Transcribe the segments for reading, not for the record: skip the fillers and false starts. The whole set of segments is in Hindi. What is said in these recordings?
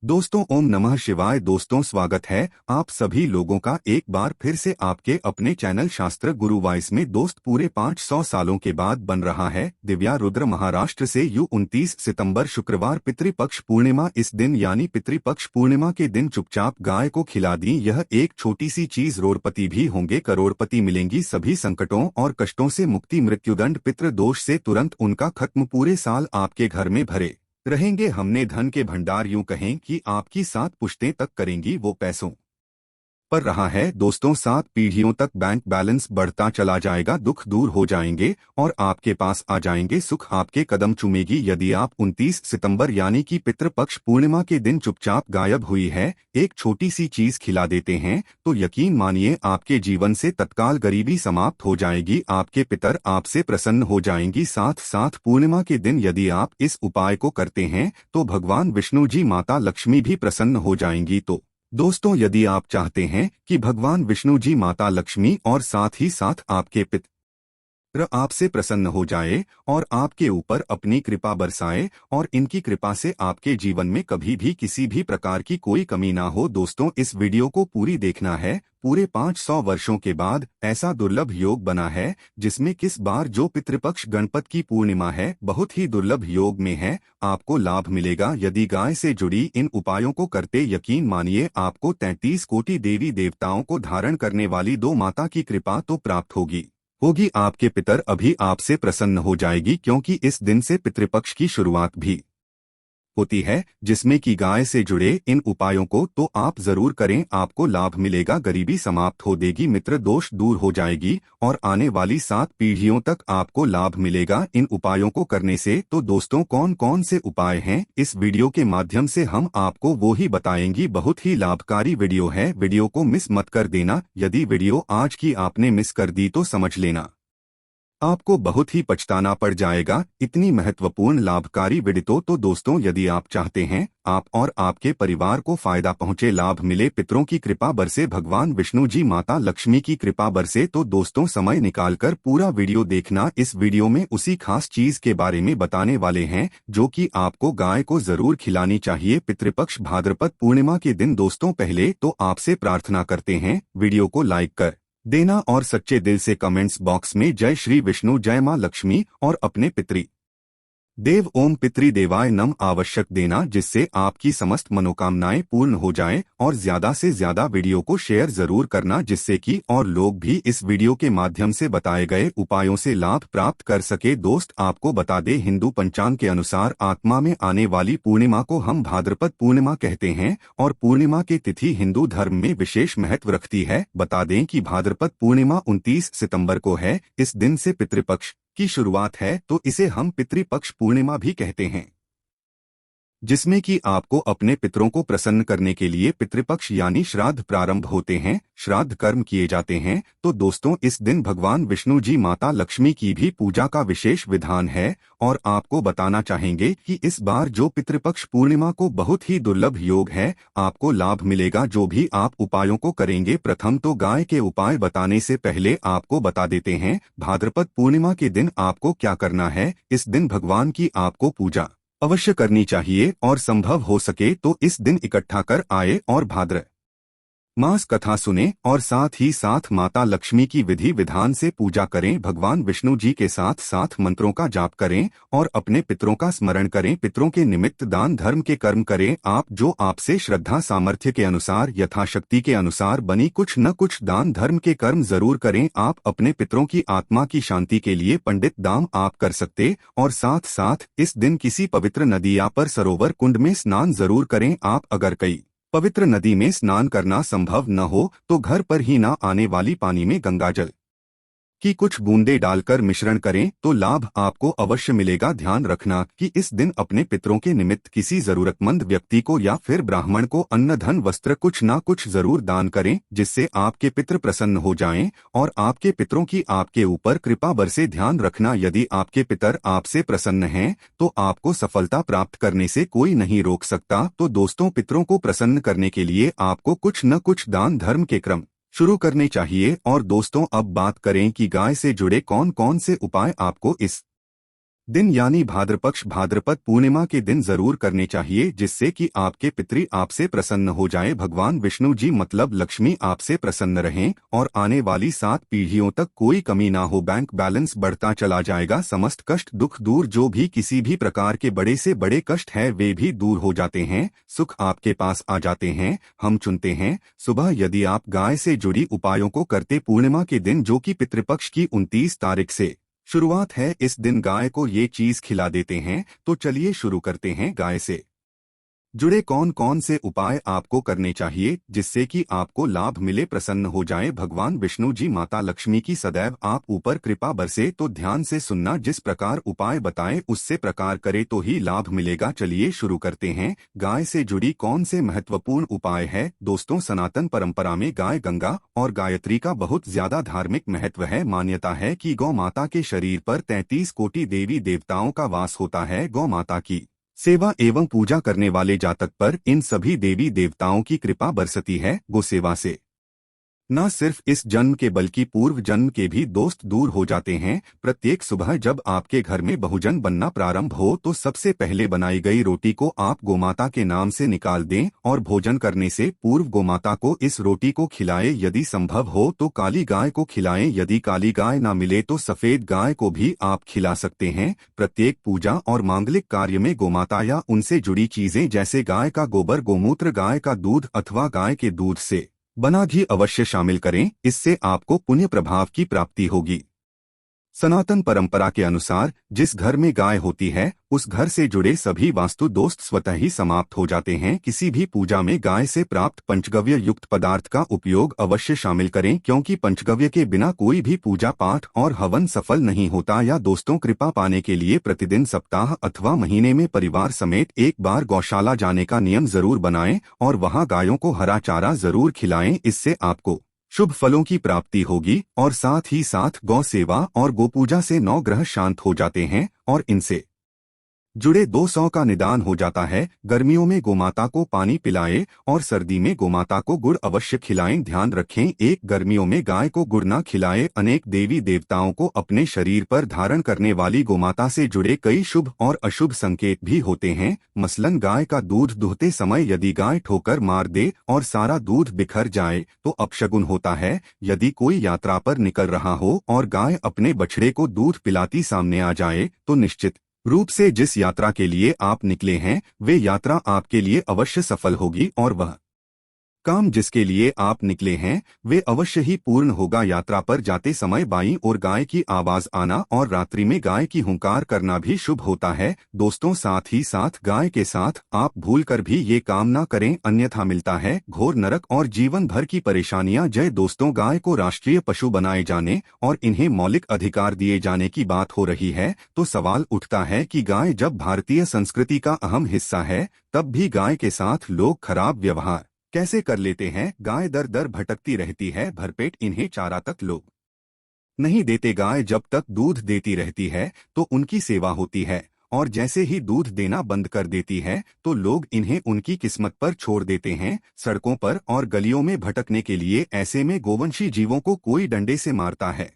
दोस्तों, ओम नमः शिवाय। दोस्तों, स्वागत है आप सभी लोगों का एक बार फिर से आपके अपने चैनल शास्त्र गुरु वॉइस में। दोस्त, पूरे 500 सालों के बाद बन रहा है दिव्या रुद्र महाराष्ट्र से 29 सितंबर शुक्रवार पितृपक्ष पूर्णिमा। इस दिन यानी पितृपक्ष पूर्णिमा के दिन चुपचाप गाय को खिला दी यह एक छोटी सी चीज। रोड़पति भी होंगे, करोड़पति मिलेंगी, सभी संकटों और कष्टों से मुक्ति, मृत्युदंड, पितृ दोष से तुरंत उनका खत्म, पूरे साल आपके घर में भरे रहेंगे। हमने धन के भंडार, यूं कहें कि आपकी 7 पुश्तें तक करेंगी वो पैसों पर रहा है। दोस्तों, 7 पीढ़ियों तक बैंक बैलेंस बढ़ता चला जाएगा, दुख दूर हो जाएंगे और आपके पास आ जाएंगे सुख, आपके कदम चूमेगी। यदि आप 29 सितंबर यानी कि पितृपक्ष पूर्णिमा के दिन चुपचाप गायब हुई है एक छोटी सी चीज खिला देते हैं तो यकीन मानिए आपके जीवन से तत्काल गरीबी समाप्त हो जाएगी, आपके पितर आपसे प्रसन्न हो जाएंगी। साथ साथ पूर्णिमा के दिन यदि आप इस उपाय को करते हैं तो भगवान विष्णु जी, माता लक्ष्मी भी प्रसन्न हो जाएंगी। तो दोस्तों, यदि आप चाहते हैं कि भगवान विष्णु जी, माता लक्ष्मी और साथ ही साथ आपके पितर आपसे प्रसन्न हो जाए और आपके ऊपर अपनी कृपा बरसाए और इनकी कृपा से आपके जीवन में कभी भी किसी भी प्रकार की कोई कमी ना हो, दोस्तों इस वीडियो को पूरी देखना है। पूरे 500 वर्षों के बाद ऐसा दुर्लभ योग बना है जिसमें किस बार जो पितृपक्ष गणपत की पूर्णिमा है बहुत ही दुर्लभ योग में है, आपको लाभ मिलेगा यदि गाय से जुड़ी इन उपायों को करते। यकीन मानिए आपको 33 कोटि देवी देवताओं को धारण करने वाली दो माता की कृपा तो प्राप्त होगी आपके पितर अभी आपसे प्रसन्न हो जाएगी, क्योंकि इस दिन से पितृपक्ष की शुरुआत भी होती है जिसमें कि गाय से जुड़े इन उपायों को तो आप जरूर करें, आपको लाभ मिलेगा, गरीबी समाप्त हो देगी, मित्र दोष दूर हो जाएगी और आने वाली 7 पीढ़ियों तक आपको लाभ मिलेगा इन उपायों को करने से। तो दोस्तों, कौन कौन से उपाय हैं इस वीडियो के माध्यम से हम आपको वो ही बताएंगी। बहुत ही लाभकारी वीडियो है, वीडियो को मिस मत कर देना। यदि वीडियो आज की आपने मिस कर दी तो समझ लेना आपको बहुत ही पछताना पड़ जाएगा। इतनी महत्वपूर्ण लाभकारी वीडियो। तो दोस्तों, यदि आप चाहते हैं आप और आपके परिवार को फायदा पहुंचे, लाभ मिले, पितरों की कृपा बरसे, भगवान विष्णु जी, माता लक्ष्मी की कृपा बरसे, तो दोस्तों समय निकालकर पूरा वीडियो देखना। इस वीडियो में उसी खास चीज के बारे में बताने वाले हैं जो कि आपको गाय को जरूर खिलानी चाहिए पितृपक्ष भाद्रपद पूर्णिमा के दिन। दोस्तों, पहले तो आपसे प्रार्थना करते हैं वीडियो को लाइक कर देना और सच्चे दिल से कमेंट्स बॉक्स में जय श्री विष्णु, जय मां लक्ष्मी और अपने पितृ देव ओम पितृदेवाय नम आवश्यक देना, जिससे आपकी समस्त मनोकामनाएं पूर्ण हो जाएं। और ज्यादा से ज्यादा वीडियो को शेयर जरूर करना जिससे कि और लोग भी इस वीडियो के माध्यम से बताए गए उपायों से लाभ प्राप्त कर सके। दोस्त, आपको बता दें हिंदू पंचांग के अनुसार आत्मा में आने वाली पूर्णिमा को हम भाद्रपद पूर्णिमा कहते हैं और पूर्णिमा की तिथि हिंदू धर्म में विशेष महत्व रखती है। बता दें कि भाद्रपद पूर्णिमा 29 सितंबर को है, इस दिन से पितृपक्ष की शुरुआत है तो इसे हम पितृपक्ष पूर्णिमा भी कहते हैं, जिसमें कि आपको अपने पितरों को प्रसन्न करने के लिए पितृपक्ष यानी श्राद्ध प्रारंभ होते हैं, श्राद्ध कर्म किए जाते हैं। तो दोस्तों, इस दिन भगवान विष्णु जी, माता लक्ष्मी की भी पूजा का विशेष विधान है और आपको बताना चाहेंगे कि इस बार जो पितृपक्ष पूर्णिमा को बहुत ही दुर्लभ योग है, आपको लाभ मिलेगा जो भी आप उपायों को करेंगे। प्रथम तो गाय के उपाय बताने से पहले आपको बता देते हैं भाद्रपद पूर्णिमा के दिन आपको क्या करना है। इस दिन भगवान की आपको पूजा अवश्य करनी चाहिए और संभव हो सके तो इस दिन इकट्ठा कर आए और भाद्र मास कथा सुने और साथ ही साथ माता लक्ष्मी की विधि विधान से पूजा करें। भगवान विष्णु जी के साथ साथ मंत्रों का जाप करें और अपने पितरों का स्मरण करें। पितरों के निमित्त दान धर्म के कर्म करें, आप जो आपसे श्रद्धा सामर्थ्य के अनुसार, यथाशक्ति के अनुसार बनी कुछ न कुछ दान धर्म के कर्म जरूर करें। आप अपने पितरों की आत्मा की शांति के लिए पंडित दाम आप कर सकते और साथ साथ इस दिन किसी पवित्र नदी या पर सरोवर कुंड में स्नान जरूर करें। आप अगर कई पवित्र नदी में स्नान करना संभव न हो तो घर पर ही ना आने वाली पानी में गंगाजल की कुछ बूंदे डालकर मिश्रण करें तो लाभ आपको अवश्य मिलेगा। ध्यान रखना कि इस दिन अपने पितरों के निमित्त किसी जरूरतमंद व्यक्ति को या फिर ब्राह्मण को अन्न धन वस्त्र कुछ ना कुछ जरूर दान करें जिससे आपके पितृ प्रसन्न हो जाएं और आपके पितरों की आपके ऊपर कृपा बरसे। ध्यान रखना, यदि आपके पितर आपसे प्रसन्न हैं तो आपको सफलता प्राप्त करने से कोई नहीं रोक सकता। तो दोस्तों, पितरों को प्रसन्न करने के लिए आपको कुछ न कुछ दान धर्म के क्रम शुरू करने चाहिए। और दोस्तों, अब बात करें कि गाय से जुड़े कौन कौन से उपाय आपको इस दिन यानी भाद्रपक्ष भाद्रपद पूर्णिमा के दिन जरूर करने चाहिए, जिससे कि आपके पितृ आपसे प्रसन्न हो जाए, भगवान विष्णु जी मतलब लक्ष्मी आपसे प्रसन्न रहें और आने वाली 7 पीढ़ियों तक कोई कमी ना हो, बैंक बैलेंस बढ़ता चला जाएगा, समस्त कष्ट दुख दूर, जो भी किसी भी प्रकार के बड़े से बड़े कष्ट है वे भी दूर हो जाते हैं, सुख आपके पास आ जाते हैं। हम चुनते हैं सुबह यदि आप गाय से जुड़ी उपायों को करते पूर्णिमा के दिन, जो कि पितृपक्ष की 29 तारीख से शुरुआत है, इस दिन गाय को ये चीज खिला देते हैं। तो चलिए शुरू करते हैं गाय से जुड़े कौन कौन से उपाय आपको करने चाहिए जिससे कि आपको लाभ मिले, प्रसन्न हो जाए भगवान विष्णु जी, माता लक्ष्मी की सदैव आप ऊपर कृपा बरसे। तो ध्यान से सुनना, जिस प्रकार उपाय बताएं उससे प्रकार करे तो ही लाभ मिलेगा। चलिए शुरू करते हैं। गाय से जुड़ी कौन से महत्वपूर्ण उपाय है दोस्तों। सनातन परंपरा में गाय गंगा और गायत्री का बहुत ज्यादा धार्मिक महत्व है। मान्यता है कि गौ माता के शरीर पर 33 कोटि देवी देवताओं का वास होता है। गौ माता की सेवा एवं पूजा करने वाले जातक पर इन सभी देवी देवताओं की कृपा बरसती है। गो सेवा से न सिर्फ इस जन्म के बल्कि पूर्व जन्म के भी दोस्त दूर हो जाते हैं। प्रत्येक सुबह जब आपके घर में बहुजन बनना प्रारंभ हो तो सबसे पहले बनाई गई रोटी को आप गोमाता के नाम से निकाल दें और भोजन करने से पूर्व गोमाता को इस रोटी को खिलाएं। यदि संभव हो तो काली गाय को खिलाएं, यदि काली गाय ना मिले तो सफेद गाय को भी आप खिला सकते हैं। प्रत्येक पूजा और मांगलिक कार्य में गोमाता या उनसे जुड़ी चीजें जैसे गाय का गोबर, गोमूत्र, गाय का दूध अथवा गाय के दूध से बना घी अवश्य शामिल करें, इससे आपको पुण्य प्रभाव की प्राप्ति होगी। सनातन परंपरा के अनुसार जिस घर में गाय होती है उस घर से जुड़े सभी वास्तु दोष स्वतः ही समाप्त हो जाते हैं। किसी भी पूजा में गाय से प्राप्त पंचगव्य युक्त पदार्थ का उपयोग अवश्य शामिल करें, क्योंकि पंचगव्य के बिना कोई भी पूजा पाठ और हवन सफल नहीं होता। या दोस्तों, कृपा पाने के लिए प्रतिदिन, सप्ताह अथवा महीने में परिवार समेत एक बार गौशाला जाने का नियम जरूर बनाएं और वहां गायों को हरा चारा जरूर खिलाएं। इससे आपको शुभ फलों की प्राप्ति होगी और साथ ही साथ गौ सेवा और गोपूजा से 9 ग्रह शांत हो जाते हैं और इनसे जुड़े 200 का निदान हो जाता है। गर्मियों में गोमाता को पानी पिलाएं और सर्दी में गोमाता को गुड़ अवश्य खिलाएं। ध्यान रखें, एक गर्मियों में गाय को गुड़ ना खिलाएं। अनेक देवी देवताओं को अपने शरीर पर धारण करने वाली गोमाता से जुड़े कई शुभ और अशुभ संकेत भी होते हैं। मसलन गाय का दूध दुहते समय यदि गाय ठोकर मार दे और सारा दूध बिखर जाए तो अपशगुन होता है। यदि कोई यात्रा पर निकल रहा हो और गाय अपने बछड़े को दूध पिलाती सामने आ जाए तो निश्चित रूप से जिस यात्रा के लिए आप निकले हैं वे यात्रा आपके लिए अवश्य सफल होगी और वह काम जिसके लिए आप निकले हैं वे अवश्य ही पूर्ण होगा। यात्रा पर जाते समय बाईं ओर गाय की आवाज आना और रात्रि में गाय की हुंकार करना भी शुभ होता है। दोस्तों, साथ ही साथ गाय के साथ आप भूलकर भी ये काम ना करें, अन्यथा मिलता है घोर नरक और जीवन भर की परेशानियां। जय दोस्तों, गाय को राष्ट्रीय पशु बनाए जाने और इन्हें मौलिक अधिकार दिए जाने की बात हो रही है तो सवाल उठता है कि गाय जब भारतीय संस्कृति का अहम हिस्सा है तब भी गाय के साथ लोग खराब व्यवहार कैसे कर लेते हैं। गाय दर दर भटकती रहती है, भरपेट इन्हें चारा तक लोग नहीं देते। गाय जब तक दूध देती रहती है तो उनकी सेवा होती है और जैसे ही दूध देना बंद कर देती है तो लोग इन्हें उनकी किस्मत पर छोड़ देते हैं, सड़कों पर और गलियों में भटकने के लिए। ऐसे में गोवंशी जीवों को कोई डंडे से मारता है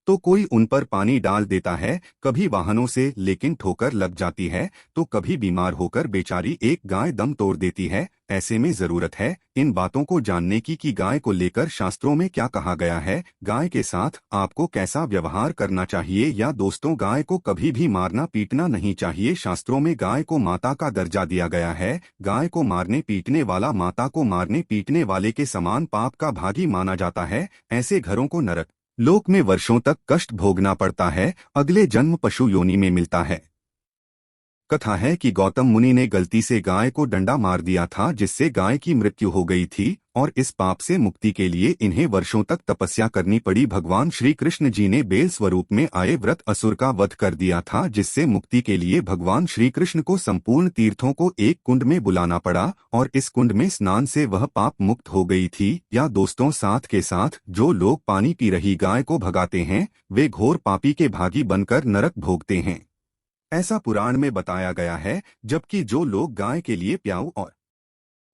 तो कोई उन पर पानी डाल देता है, कभी वाहनों से लेकिन ठोकर लग जाती है तो कभी बीमार होकर बेचारी एक गाय दम तोड़ देती है। ऐसे में जरूरत है इन बातों को जानने की कि गाय को लेकर शास्त्रों में क्या कहा गया है, गाय के साथ आपको कैसा व्यवहार करना चाहिए। या दोस्तों, गाय को कभी भी मारना पीटना नहीं चाहिए। शास्त्रों में गाय को माता का दर्जा दिया गया है। गाय को मारने पीटने वाला माता को मारने पीटने वाले के समान पाप का भागी माना जाता है। ऐसे घरों को नरक लोक में वर्षों तक कष्ट भोगना पड़ता है, अगले जन्म पशु योनि में मिलता है। कथा है कि गौतम मुनि ने गलती से गाय को डंडा मार दिया था जिससे गाय की मृत्यु हो गई थी और इस पाप से मुक्ति के लिए इन्हें वर्षों तक तपस्या करनी पड़ी। भगवान श्री कृष्ण जी ने बेल स्वरूप में आए व्रत असुर का वध कर दिया था, जिससे मुक्ति के लिए भगवान श्री कृष्ण को संपूर्ण तीर्थों को एक कुंड में बुलाना पड़ा और इस कुंड में स्नान से वह पाप मुक्त हो गई थी। या दोस्तों, साथ के साथ जो लोग पानी पी रही गाय को भगाते हैं वे घोर पापी के भागी बनकर नरक भोगते हैं, ऐसा पुराण में बताया गया है। जबकि जो लोग गाय के लिए प्याऊ और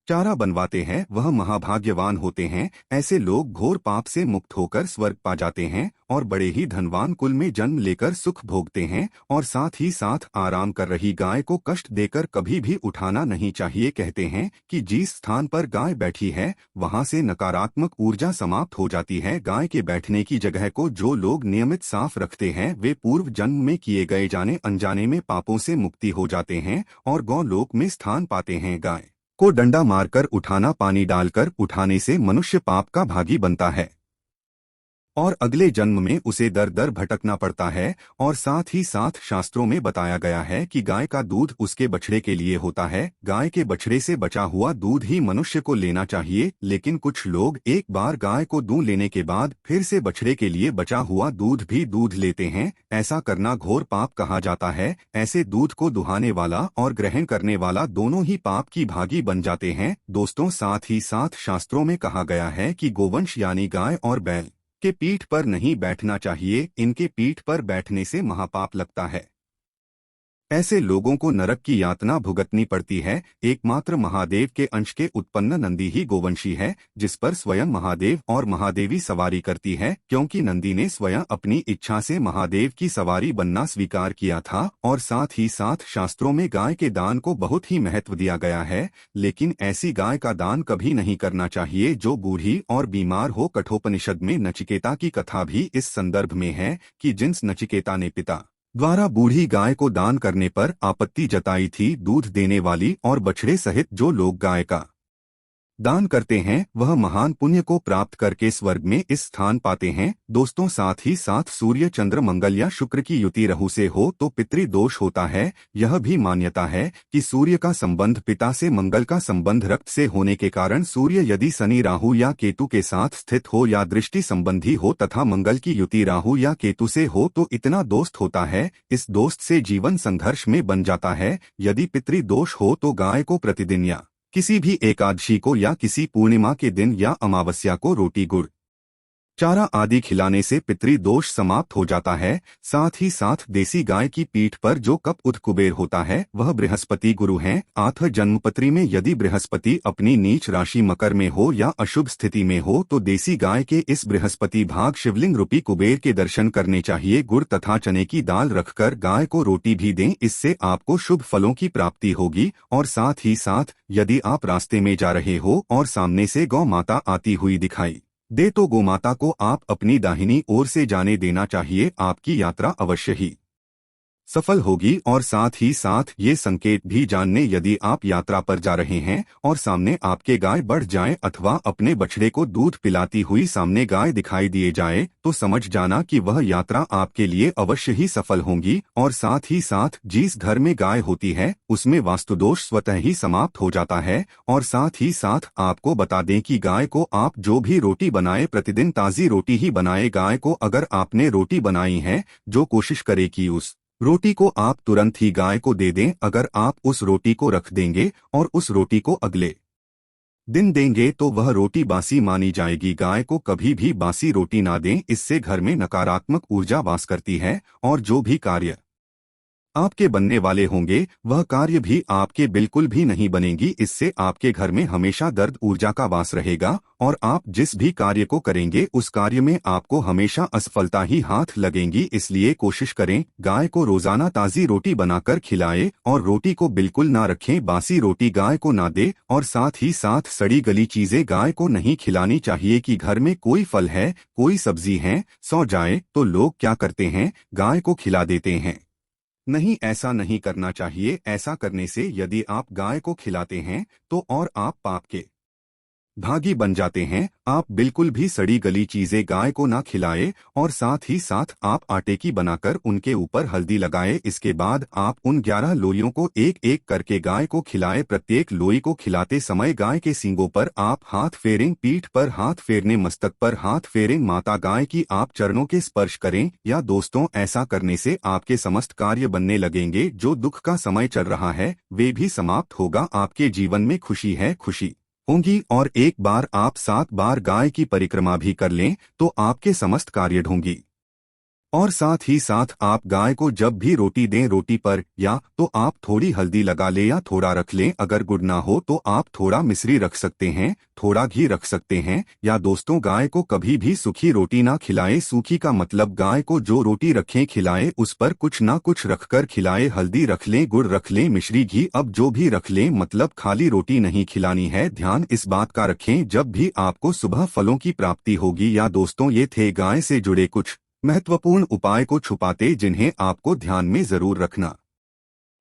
चारा बनवाते हैं वह महाभाग्यवान होते हैं। ऐसे लोग घोर पाप से मुक्त होकर स्वर्ग पा जाते हैं और बड़े ही धनवान कुल में जन्म लेकर सुख भोगते हैं। और साथ ही साथ आराम कर रही गाय को कष्ट देकर कभी भी उठाना नहीं चाहिए। कहते हैं कि जिस स्थान पर गाय बैठी है वहां से नकारात्मक ऊर्जा समाप्त हो जाती है। गाय के बैठने की जगह को जो लोग नियमित साफ रखते हैं वे पूर्व जन्म में किए गए जाने अनजाने में पापों से मुक्ति हो जाते हैं और गौलोक में स्थान पाते हैं। गाय को डंडा मारकर उठाना, पानी डालकर उठाने से मनुष्य पाप का भागी बनता है और अगले जन्म में उसे दर दर भटकना पड़ता है। और साथ ही साथ शास्त्रों में बताया गया है कि गाय का दूध उसके बछड़े के लिए होता है। गाय के बछड़े से बचा हुआ दूध ही मनुष्य को लेना चाहिए, लेकिन कुछ लोग एक बार गाय को दूध लेने के बाद फिर से बछड़े के लिए बचा हुआ दूध भी दूध लेते हैं। ऐसा करना घोर पाप कहा जाता है। ऐसे दूध को दुहाने वाला और ग्रहण करने वाला दोनों ही पाप की भागी बन जाते हैं। दोस्तों, साथ ही साथ शास्त्रों में कहा गया है कि गोवंश यानी गाय और बैल के पीठ पर नहीं बैठना चाहिए। इनके पीठ पर बैठने से महापाप लगता है। ऐसे लोगों को नरक की यातना भुगतनी पड़ती है। एकमात्र महादेव के अंश के उत्पन्न नंदी ही गोवंशी है, जिस पर स्वयं महादेव और महादेवी सवारी करती है, क्योंकि नंदी ने स्वयं अपनी इच्छा से महादेव की सवारी बनना स्वीकार किया था। और साथ ही साथ शास्त्रों में गाय के दान को बहुत ही महत्व दिया गया है, लेकिन ऐसी गाय का दान कभी नहीं करना चाहिए जो बूढ़ी और बीमार हो। कठोपनिषद में नचिकेता की कथा भी इस संदर्भ में है कि जिस नचिकेता ने पिता द्वारा बूढ़ी गाय को दान करने पर आपत्ति जताई थी, दूध देने वाली और बछड़े सहित जो लोग गाय का दान करते हैं वह महान पुण्य को प्राप्त करके स्वर्ग में इस स्थान पाते हैं। दोस्तों, साथ ही साथ सूर्य, चंद्र, मंगल या शुक्र की युति राहु से हो तो पितृदोष होता है। यह भी मान्यता है कि सूर्य का संबंध पिता से, मंगल का संबंध रक्त से होने के कारण सूर्य यदि शनि, राहु या केतु के साथ स्थित हो या दृष्टि संबंधी हो तथा मंगल की युति राहु या केतु से हो तो इतना दोस्त होता है। इस दोस्त से जीवन संघर्ष में बन जाता है। यदि पितृदोष हो तो गाय को प्रतिदिन या किसी भी एकादशी को या किसी पूर्णिमा के दिन या अमावस्या को रोटी, गुड़, चारा आदि खिलाने से पितृदोष समाप्त हो जाता है। साथ ही साथ देसी गाय की पीठ पर जो कप उद कुबेर होता है वह बृहस्पति गुरु हैं। आठ जन्मपत्री में यदि बृहस्पति अपनी नीच राशि मकर में हो या अशुभ स्थिति में हो तो देसी गाय के इस बृहस्पति भाग शिवलिंग रूपी कुबेर के दर्शन करने चाहिए। गुड़ तथा चने की दाल रखकर गाय को रोटी भी दें, इससे आपको शुभ फलों की प्राप्ति होगी। और साथ ही साथ यदि आप रास्ते में जा रहे हो और सामने से गौ माता आती हुई दिखाई दे तो गोमाता को आप अपनी दाहिनी ओर से जाने देना चाहिए। आपकी यात्रा अवश्य ही सफल होगी। और साथ ही साथ ये संकेत भी जानने, यदि आप यात्रा पर जा रहे हैं और सामने आपके गाय बढ़ जाए अथवा अपने बछड़े को दूध पिलाती हुई सामने गाय दिखाई दिए जाए तो समझ जाना कि वह यात्रा आपके लिए अवश्य ही सफल होगी। और साथ ही साथ जिस घर में गाय होती है उसमें वास्तुदोष स्वतः ही समाप्त हो जाता है। और साथ ही साथ आपको बता दें कि गाय को आप जो भी रोटी बनाए प्रतिदिन ताज़ी रोटी ही बनाए। गाय को अगर आपने रोटी बनाई है जो कोशिश करे कि उस रोटी को आप तुरंत ही गाय को दे दें। अगर आप उस रोटी को रख देंगे और उस रोटी को अगले दिन देंगे तो वह रोटी बासी मानी जाएगी। गाय को कभी भी बासी रोटी ना दें, इससे घर में नकारात्मक ऊर्जा वास करती है और जो भी कार्य आपके बनने वाले होंगे वह कार्य भी आपके बिल्कुल भी नहीं बनेंगी। इससे आपके घर में हमेशा दर्द ऊर्जा का वास रहेगा और आप जिस भी कार्य को करेंगे उस कार्य में आपको हमेशा असफलता ही हाथ लगेंगी। इसलिए कोशिश करें गाय को रोजाना ताज़ी रोटी बनाकर खिलाएं और रोटी को बिल्कुल ना रखें, बासी रोटी गाय को ना दे। और साथ ही साथ सड़ी गली चीजें गाय को नहीं खिलानी चाहिए। कि घर में कोई फल है, कोई सब्जी है, सो जाए तो लोग क्या करते हैं, गाय को खिला देते हैं। नहीं, ऐसा नहीं करना चाहिए। ऐसा करने से यदि आप गाय को खिलाते हैं तो और आप पाप के भागी बन जाते हैं। आप बिल्कुल भी सड़ी गली चीजें गाय को ना खिलाएं और साथ ही साथ आप आटे की बनाकर उनके ऊपर हल्दी लगाएं। इसके बाद आप उन 11 लोइयों को एक एक करके गाय को खिलाएं। प्रत्येक लोई को खिलाते समय गाय के सींगों पर आप हाथ फेरें, पीठ पर हाथ फेरने, मस्तक पर हाथ फेरें, माता गाय की आप चरणों के स्पर्श करें। या दोस्तों, ऐसा करने से आपके समस्त कार्य बनने लगेंगे। जो दुख का समय चल रहा है वे भी समाप्त होगा। आपके जीवन में खुशी है, खुशी होंगी। और एक बार आप 7 बार गाय की परिक्रमा भी कर लें तो आपके समस्त कार्य ढोंगी और साथ ही साथ आप गाय को जब भी रोटी दें, रोटी पर या तो आप थोड़ी हल्दी लगा लें या थोड़ा रख लें। अगर गुड़ ना हो तो आप थोड़ा मिश्री रख सकते हैं, थोड़ा घी रख सकते हैं। या दोस्तों, गाय को कभी भी सूखी रोटी ना खिलाएं। सूखी का मतलब गाय को जो रोटी रखें खिलाएं, उस पर कुछ ना कुछ रखकर खिलाएं। हल्दी रख लें, गुड़ रख लें, मिश्री, घी, अब जो भी रख लें, मतलब खाली रोटी नहीं खिलानी है। ध्यान इस बात का रखें जब भी आपको सुबह फलों की प्राप्ति होगी। या दोस्तों, ये थे गाय से जुड़े कुछ महत्वपूर्ण उपाय को छुपाते जिन्हें आपको ध्यान में जरूर रखना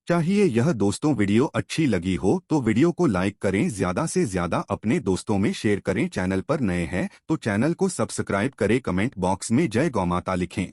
चाहिए। यह दोस्तों वीडियो अच्छी लगी हो तो वीडियो को लाइक करें, ज्यादा से ज्यादा अपने दोस्तों में शेयर करें। चैनल पर नए हैं तो चैनल को सब्सक्राइब करें, कमेंट बॉक्स में जय गौ माता लिखें।